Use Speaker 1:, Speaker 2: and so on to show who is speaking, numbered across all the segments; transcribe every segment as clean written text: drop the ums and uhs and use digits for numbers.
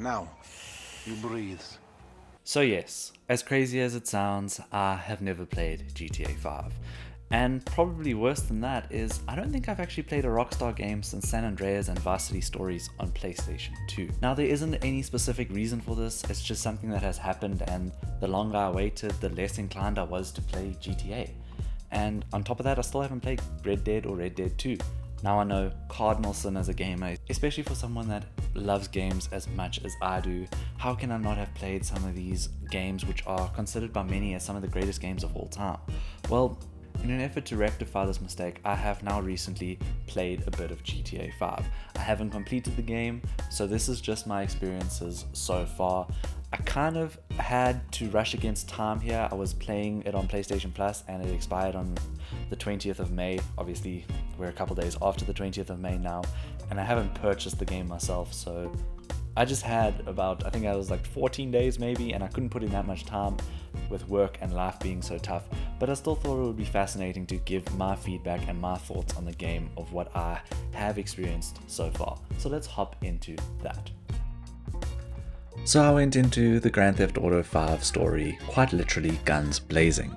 Speaker 1: Now, you breathe.
Speaker 2: So yes, as crazy as it sounds, I have never played GTA 5. And probably worse than that is, I don't think I've actually played a Rockstar game since San Andreas and Vice City Stories on PlayStation 2. Now there isn't any specific reason for this, it's just something that has happened, and the longer I waited, the less inclined I was to play GTA. And on top of that, I still haven't played Red Dead or Red Dead 2. Now I know cardinal sin as a gamer, especially for someone that loves games as much as I do. How can I not have played some of these games which are considered by many as some of the greatest games of all time? Well, in an effort to rectify this mistake, I have now recently played a bit of GTA 5. I haven't completed the game, so this is just my experiences so far. I kind of had to rush against time here. I was playing it on PlayStation Plus and it expired on the 20th of May. Obviously, we're a couple days after the 20th of May now, and I haven't purchased the game myself, so I just had about, I think I was like 14 days maybe, and I couldn't put in that much time with work and life being so tough, but I still thought it would be fascinating to give my feedback and my thoughts on the game of what I have experienced so far. So let's hop into that. So I went into the Grand Theft Auto 5 story quite literally guns blazing.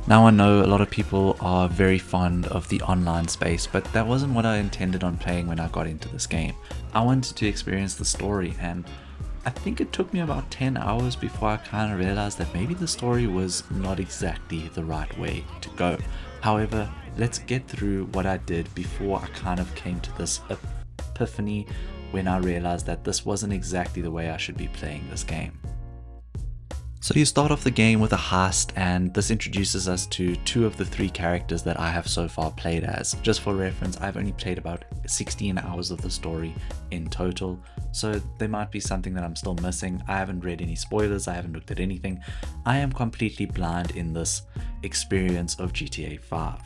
Speaker 2: Now I know a lot of people are very fond of the online space, but that wasn't what I intended on playing when I got into this game. I wanted to experience the story, and I think it took me about 10 hours before I kind of realized that maybe the story was not exactly the right way to go. However, let's get through what I did before I kind of came to this epiphany when I realized that this wasn't exactly the way I should be playing this game. So you start off the game with a heist, and this introduces us to two of the three characters that I have so far played as. Just for reference, I've only played about 16 hours of the story in total, so there might be something that I'm still missing. I haven't read any spoilers, I haven't looked at anything. I am completely blind in this experience of GTA 5.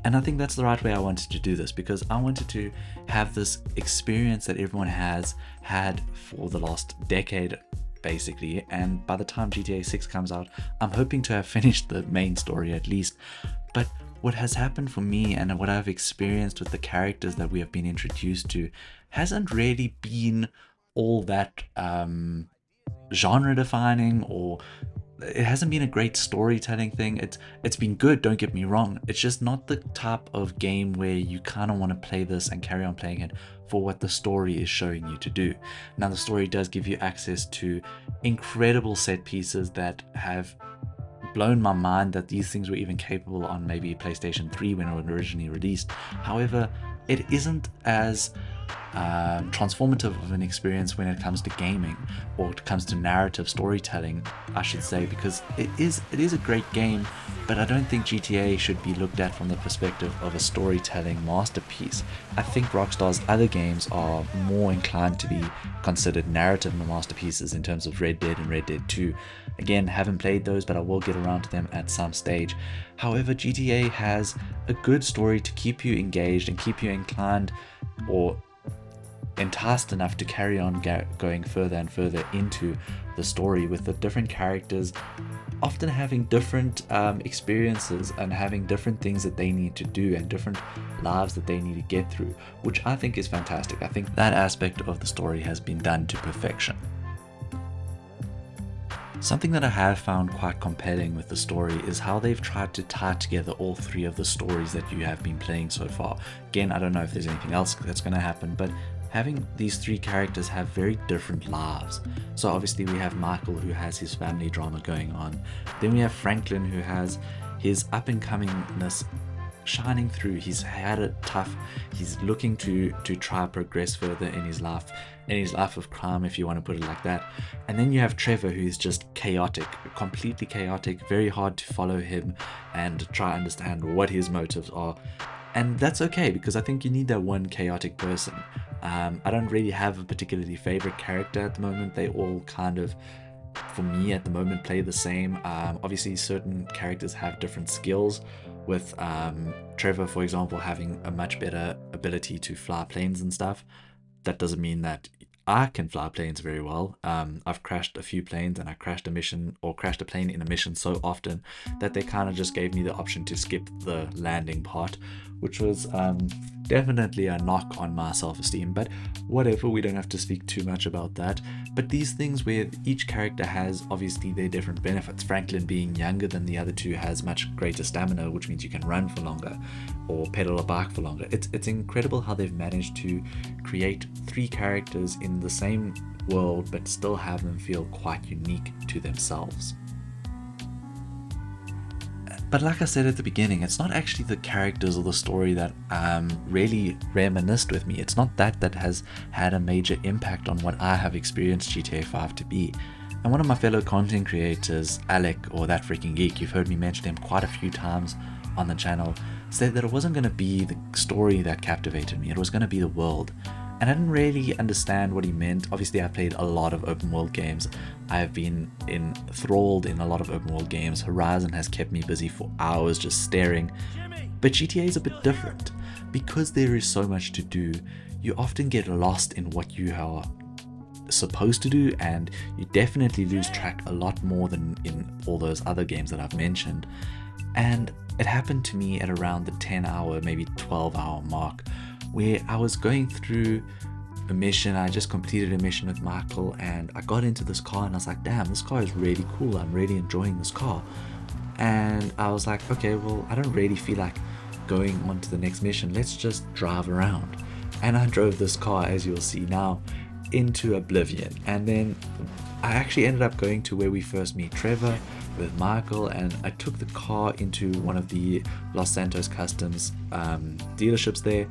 Speaker 2: And I think that's the right way I wanted to do this, because I wanted to have this experience that everyone has had for the last decade basically, and by the time GTA 6 comes out, I'm hoping to have finished the main story at least. But what has happened for me and what I've experienced with the characters that we have been introduced to hasn't really been all that genre defining, or it hasn't been a great storytelling thing. It's been good, don't get me wrong. It's just not the type of game where you kind of want to play this and carry on playing it for what the story is showing you to do. Now the story does give you access to incredible set pieces that have blown my mind that these things were even capable on maybe PlayStation 3 when it was originally released. However, it isn't as transformative of an experience when it comes to gaming, or it comes to narrative storytelling, I should say, because it is a great game, but I don't think GTA should be looked at from the perspective of a storytelling masterpiece. I think Rockstar's other games are more inclined to be considered narrative masterpieces in terms of Red Dead and Red Dead 2. Again, haven't played those, but I will get around to them at some stage. However, GTA has a good story to keep you engaged and keep you inclined or enticed enough to carry on going further and further into the story, with the different characters often having different experiences and having different things that they need to do and different lives that they need to get through, which I think is fantastic. I think that aspect of the story has been done to perfection. Something that I have found quite compelling with the story is how they've tried to tie together all three of the stories that you have been playing so far. Again, I don't know if there's anything else that's going to happen, but having these three characters have very different lives. So obviously we have Michael, who has his family drama going on. Then we have Franklin, who has his up and comingness shining through. He's had it tough. He's looking to try progress further in his life of crime, if you want to put it like that. And then you have Trevor, who's just chaotic, completely chaotic, very hard to follow him and try to understand what his motives are. And that's okay, because I think you need that one chaotic person. I don't really have a particularly favorite character at the moment. They all kind of, for me at the moment, play the same. Obviously certain characters have different skills, with Trevor, for example, having a much better ability to fly planes and stuff. That doesn't mean that I can fly planes very well. I've crashed a few planes, and I crashed a plane in a mission so often that they kind of just gave me the option to skip the landing part, which was definitely a knock on my self-esteem, but whatever, we don't have to speak too much about that. But these things where each character has obviously their different benefits. Franklin, being younger than the other two, has much greater stamina, which means you can run for longer or pedal a bike for longer. It's incredible how they've managed to create 3 characters in the same world but still have them feel quite unique to themselves. But like I said at the beginning, it's not actually the characters or the story that really reminisced with me. It's not that has had a major impact on what I have experienced GTA 5 to be. And one of my fellow content creators, Alec, or That Freaking Geek, you've heard me mention him quite a few times on the channel, said that it wasn't going to be the story that captivated me, it was going to be the world. And I didn't really understand what he meant. Obviously, I've played a lot of open world games. I've been enthralled in a lot of open world games. Horizon has kept me busy for hours just staring. But GTA is a bit different. Because there is so much to do, you often get lost in what you are supposed to do, and you definitely lose track a lot more than in all those other games that I've mentioned. And it happened to me at around the 10-hour, maybe 12-hour mark, where I was going through a mission. I just completed a mission with Michael, and I got into this car and I was like, damn, this car is really cool. I'm really enjoying this car. And I was like, okay, well, I don't really feel like going on to the next mission. Let's just drive around. And I drove this car, as you'll see now, into oblivion. And then I actually ended up going to where we first meet Trevor with Michael, and I took the car into one of the Los Santos Customs dealerships there,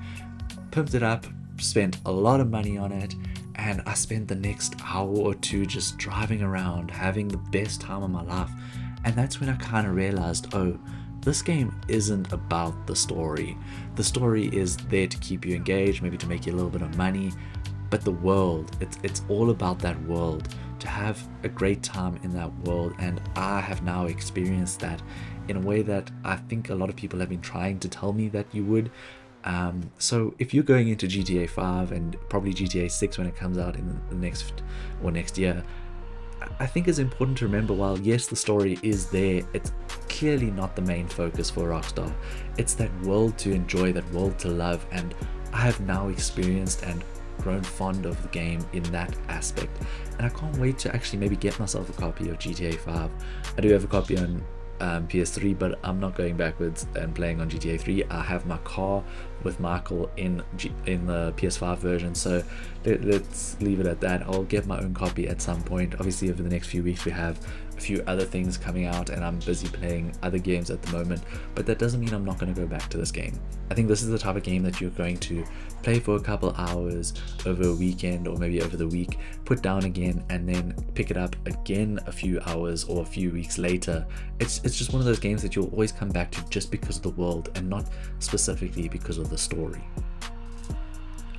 Speaker 2: pimped it up, spent a lot of money on it, and I spent the next hour or two just driving around, having the best time of my life. And that's when I kind of realized, oh, this game isn't about the story. The story is there to keep you engaged, maybe to make you a little bit of money, but the world, it's all about that world, to have a great time in that world. And I have now experienced that in a way that I think a lot of people have been trying to tell me that you would. So if you're going into GTA 5 and probably GTA 6 when it comes out in the next year, I think it's important to remember, while yes, the story is there, it's clearly not the main focus for Rockstar. It's that world to enjoy, that world to love, and I have now experienced and grown fond of the game in that aspect. And I can't wait to actually maybe get myself a copy of GTA 5. I do have a copy on PS3, but I'm not going backwards and playing on GTA 3. I have my car with Michael in the PS5 version, so let's leave it at that. I'll get my own copy at some point. Obviously, over the next few weeks we have a few other things coming out, and I'm busy playing other games at the moment, but that doesn't mean I'm not going to go back to this game. I think this is the type of game that you're going to play for a couple hours over a weekend, or maybe over the week, put down again, and then pick it up again a few hours or a few weeks later. It's just one of those games that you'll always come back to just because of the world, and not specifically because of the story.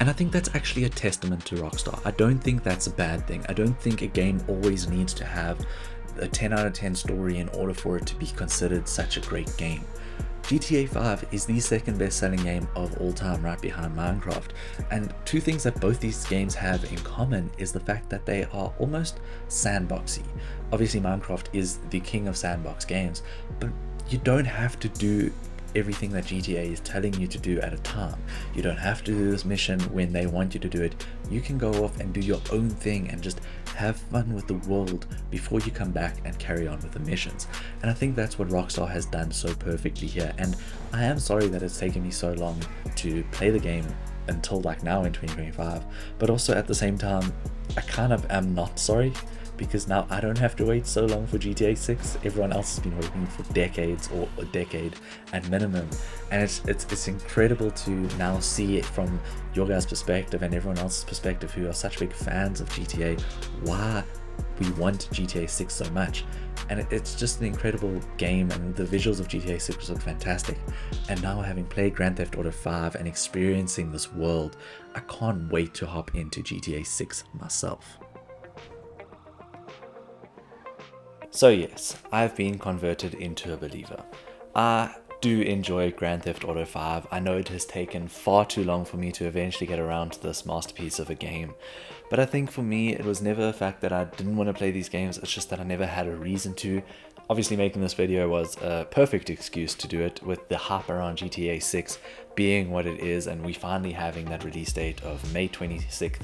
Speaker 2: And I think that's actually a testament to Rockstar. I don't think that's a bad thing. I don't think a game always needs to have a 10 out of 10 story in order for it to be considered such a great game. GTA 5 is the second best selling game of all time, right behind Minecraft. And two things that both these games have in common is the fact that they are almost sandboxy. Obviously Minecraft is the king of sandbox games, but you don't have to do everything that GTA is telling you to do at a time. You don't have to do this mission when they want you to do it. You can go off and do your own thing and just have fun with the world before you come back and carry on with the missions. And I think that's what Rockstar has done so perfectly here. And I am sorry that it's taken me so long to play the game until like now in 2025, but also at the same time I kind of am not sorry, because now I don't have to wait so long for GTA 6. Everyone else has been waiting for decades, or a decade at minimum, and it's incredible to now see it from your guys' perspective and everyone else's perspective who are such big fans of GTA, why we want GTA 6 so much. And it's just an incredible game, and the visuals of GTA 6 look fantastic. And now, having played Grand Theft Auto 5 and experiencing this world, I can't wait to hop into GTA 6 myself. So yes, I've been converted into a believer. I do enjoy Grand Theft Auto 5. I know it has taken far too long for me to eventually get around to this masterpiece of a game. But I think for me, it was never a fact that I didn't want to play these games, it's just that I never had a reason to. obviously making this video was a perfect excuse to do it, with the hype around GTA 6 being what it is, and we finally having that release date of May 26th,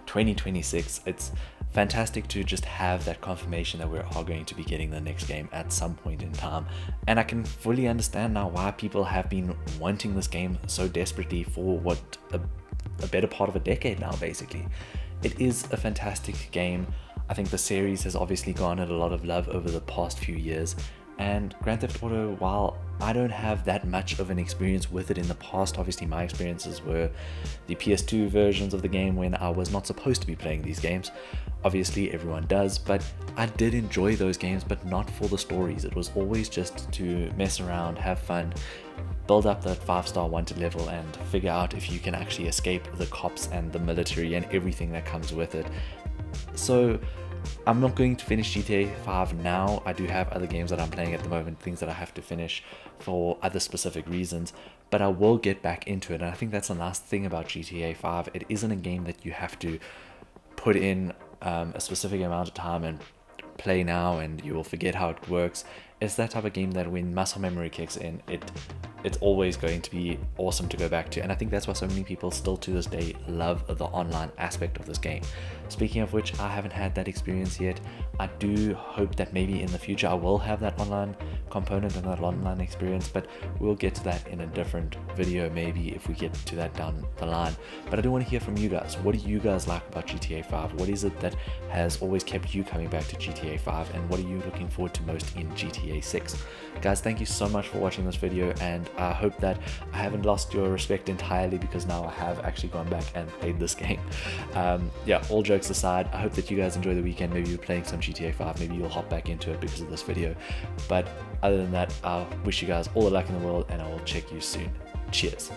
Speaker 2: 2026. It's fantastic to just have that confirmation that we are going to be getting the next game at some point in time. And I can fully understand now why people have been wanting this game so desperately for what a better part of a decade now, basically. It is a fantastic game. I think the series has obviously garnered a lot of love over the past few years, and Grand Theft Auto, while I don't have that much of an experience with it in the past, obviously my experiences were the PS2 versions of the game when I was not supposed to be playing these games. Obviously everyone does, but I did enjoy those games, but not for the stories. It was always just to mess around, have fun, build up that 5-star wanted level, and figure out if you can actually escape the cops and the military and everything that comes with it. So I'm not going to finish GTA 5 now. I do have other games that I'm playing at the moment, things that I have to finish for other specific reasons, but I will get back into it. And I think that's the nice thing about GTA 5. It isn't a game that you have to put in a specific amount of time and play now and you will forget how it works. It's that type of game that when muscle memory kicks in, it's always going to be awesome to go back to. And I think that's why so many people still to this day love the online aspect of this game. Speaking of which, I haven't had that experience yet. I do hope that maybe in the future I will have that online component and that online experience, but we'll get to that in a different video maybe if we get to that down the line. But I do want to hear from you guys. What do you guys like about GTA 5? What is it that has always kept you coming back to GTA 5, and what are you looking forward to most in GTA 6? Guys, thank you so much for watching this video, and I hope that I haven't lost your respect entirely, because now I have actually gone back and played this game. Yeah, all jokes aside, I hope that you guys enjoy the weekend. Maybe you're playing some GTA 5, maybe you'll hop back into it because of this video. But other than that, I wish you guys all the luck in the world, and I will check you soon. Cheers.